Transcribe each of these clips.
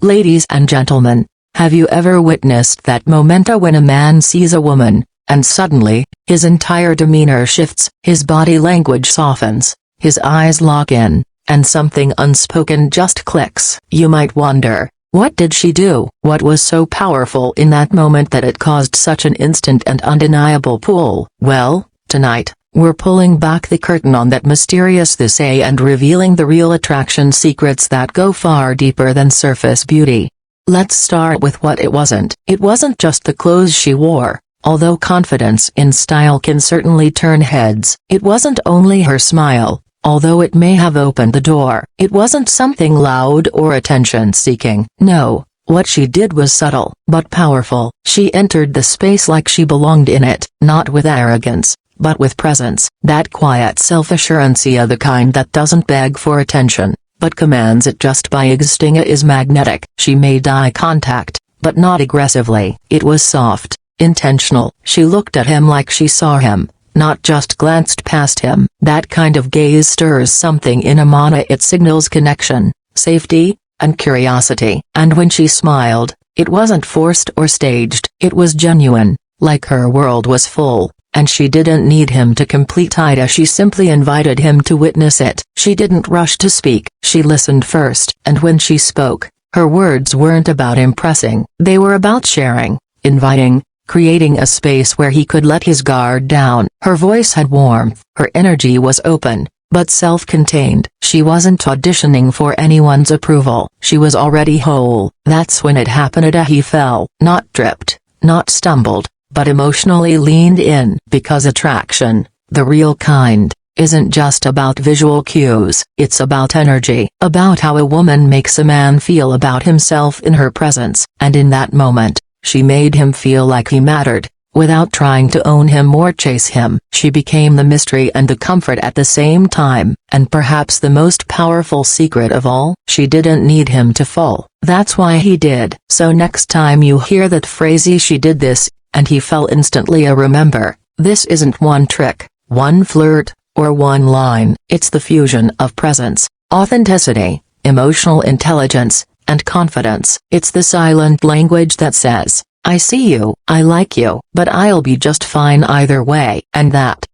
Ladies and gentlemen, have you ever witnessed that momenta when a man sees a woman, and suddenly, his entire demeanor shifts, his body language softens, his eyes lock in, and something unspoken just clicks? You might wonder, what did she do? What was so powerful in that moment that it caused such an instant and undeniable pull? Well, tonight, we're pulling back the curtain on that mysterious this and revealing the real attraction secrets that go far deeper than surface beauty. Let's start with what it wasn't. It wasn't just the clothes she wore, although confidence in style can certainly turn heads. It wasn't only her smile, although it may have opened the door. It wasn't something loud or attention-seeking. No, what she did was subtle, but powerful. She entered the space like she belonged in it, not with arrogance, but with presence. That quiet self-assurance, the kind that doesn't beg for attention, but commands it just by existing, is magnetic. She made eye contact, but not aggressively. It was soft, intentional. She looked at him like she saw him, not just glanced past him. That kind of gaze stirs something in Amana. It signals connection, safety, and curiosity. And when she smiled, it wasn't forced or staged. It was genuine, like her world was full, and she didn't need him to complete it. She simply invited him to witness it. She didn't rush to speak. She listened first. And when she spoke, her words weren't about impressing. They were about sharing, inviting, creating a space where he could let his guard down. Her voice had warmth. Her energy was open, but self-contained. She wasn't auditioning for anyone's approval. She was already whole. That's when it happened. He fell. Not tripped, not stumbled, but emotionally leaned in. Because attraction, the real kind, isn't just about visual cues. It's about energy, about how a woman makes a man feel about himself in her presence. And in that moment, she made him feel like he mattered, without trying to own him or chase him. She became the mystery and the comfort at the same time. And perhaps the most powerful secret of all, she didn't need him to fall. That's why he did. So next time you hear that phrase, she did this, and he fell instantly, remember, this isn't one trick, one flirt, or one line. It's the fusion of presence, authenticity, emotional intelligence, and confidence. It's the silent language that says, I see you, I like you, but I'll be just fine either way. And that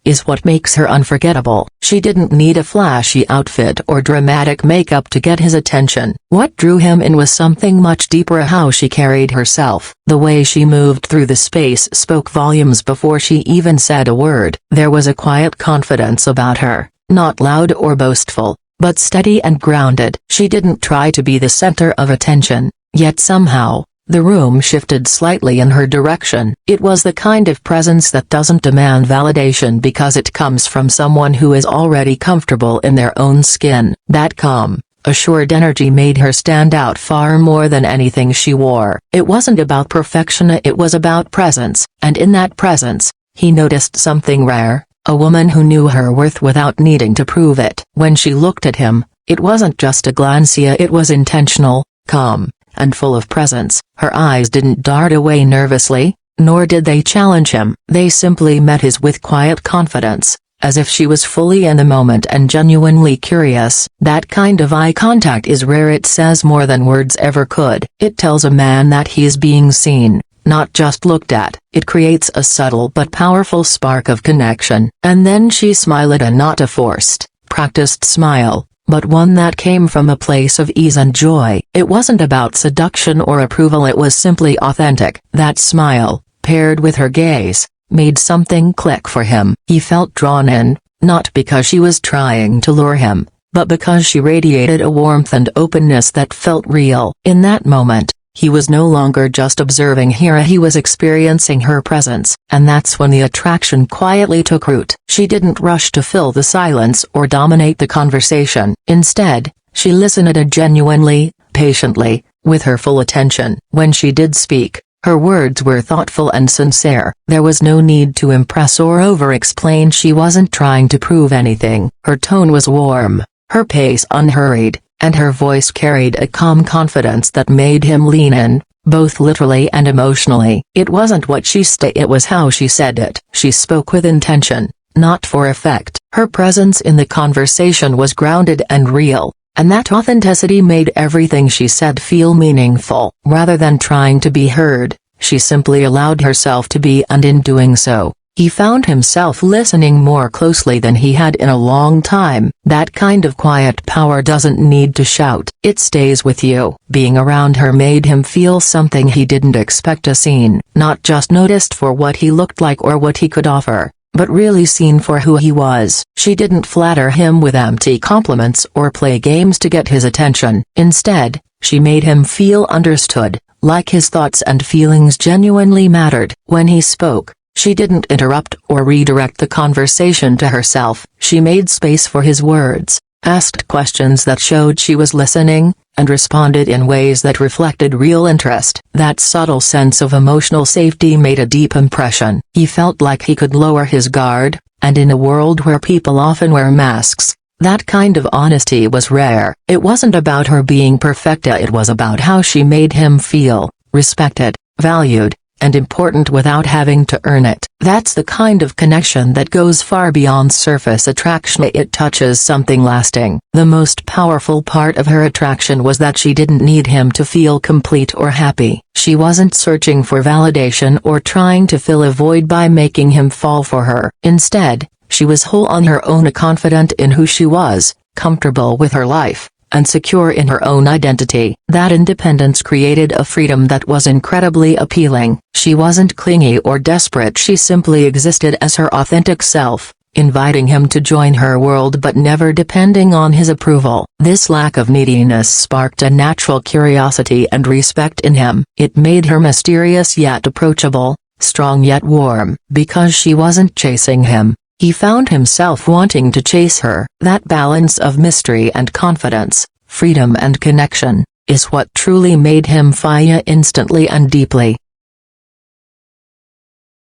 is what makes her unforgettable. She didn't need a flashy outfit or dramatic makeup to get his attention. What drew him in was something much deeper: how she carried herself. The way she moved through the space spoke volumes before she even said a word. There was a quiet confidence about her, not loud or boastful, but steady and grounded. She didn't try to be the center of attention, yet somehow, the room shifted slightly in her direction. It was the kind of presence that doesn't demand validation because it comes from someone who is already comfortable in their own skin. That calm, assured energy made her stand out far more than anything she wore. It wasn't about perfection, it was about presence. And in that presence, he noticed something rare, a woman who knew her worth without needing to prove it. When she looked at him, it wasn't just a glance, it was intentional, calm, and full of presence. Her eyes didn't dart away nervously, nor did they challenge him. They simply met his with quiet confidence, as if she was fully in the moment and genuinely curious. That kind of eye contact is rare. It says more than words ever could. It tells a man that he is being seen, not just looked at. It creates a subtle but powerful spark of connection. And then she smiled, and not a forced, practiced smile, but one that came from a place of ease and joy. It wasn't about seduction or approval, it was simply authentic. That smile, paired with her gaze, made something click for him. He felt drawn in, not because she was trying to lure him, but because she radiated a warmth and openness that felt real. In that moment, he was no longer just observing her, he was experiencing her presence. And that's when the attraction quietly took root. She didn't rush to fill the silence or dominate the conversation. Instead, she listened genuinely, patiently, with her full attention. When she did speak, her words were thoughtful and sincere. There was no need to impress or over-explain. She wasn't trying to prove anything. Her tone was warm, her pace unhurried, and her voice carried a calm confidence that made him lean in, both literally and emotionally. It wasn't what she said, it was how she said it. She spoke with intention, not for effect. Her presence in the conversation was grounded and real, and that authenticity made everything she said feel meaningful. Rather than trying to be heard, she simply allowed herself to be, and in doing so, he found himself listening more closely than he had in a long time. That kind of quiet power doesn't need to shout. It stays with you. Being around her made him feel something he didn't expect to see, not just noticed for what he looked like or what he could offer, but really seen for who he was. She didn't flatter him with empty compliments or play games to get his attention. Instead, she made him feel understood, like his thoughts and feelings genuinely mattered. When he spoke, she didn't interrupt or redirect the conversation to herself. She made space for his words, asked questions that showed she was listening, and responded in ways that reflected real interest. That subtle sense of emotional safety made a deep impression. He felt like he could lower his guard, and in a world where people often wear masks, that kind of honesty was rare. It wasn't about her being perfecta, it was about how she made him feel respected, valued, and important without having to earn it. That's the kind of connection that goes far beyond surface attraction. It touches something lasting. The most powerful part of her attraction was that she didn't need him to feel complete or happy. She wasn't searching for validation or trying to fill a void by making him fall for her. Instead, she was whole on her own, confident in who she was, comfortable with her life, and secure in her own identity. That independence created a freedom that was incredibly appealing. She wasn't clingy or desperate, she simply existed as her authentic self, inviting him to join her world but never depending on his approval. This lack of neediness sparked a natural curiosity and respect in him. It made her mysterious yet approachable, strong yet warm. Because she wasn't chasing him, he found himself wanting to chase her. That balance of mystery and confidence, freedom and connection, is what truly made him fire instantly and deeply.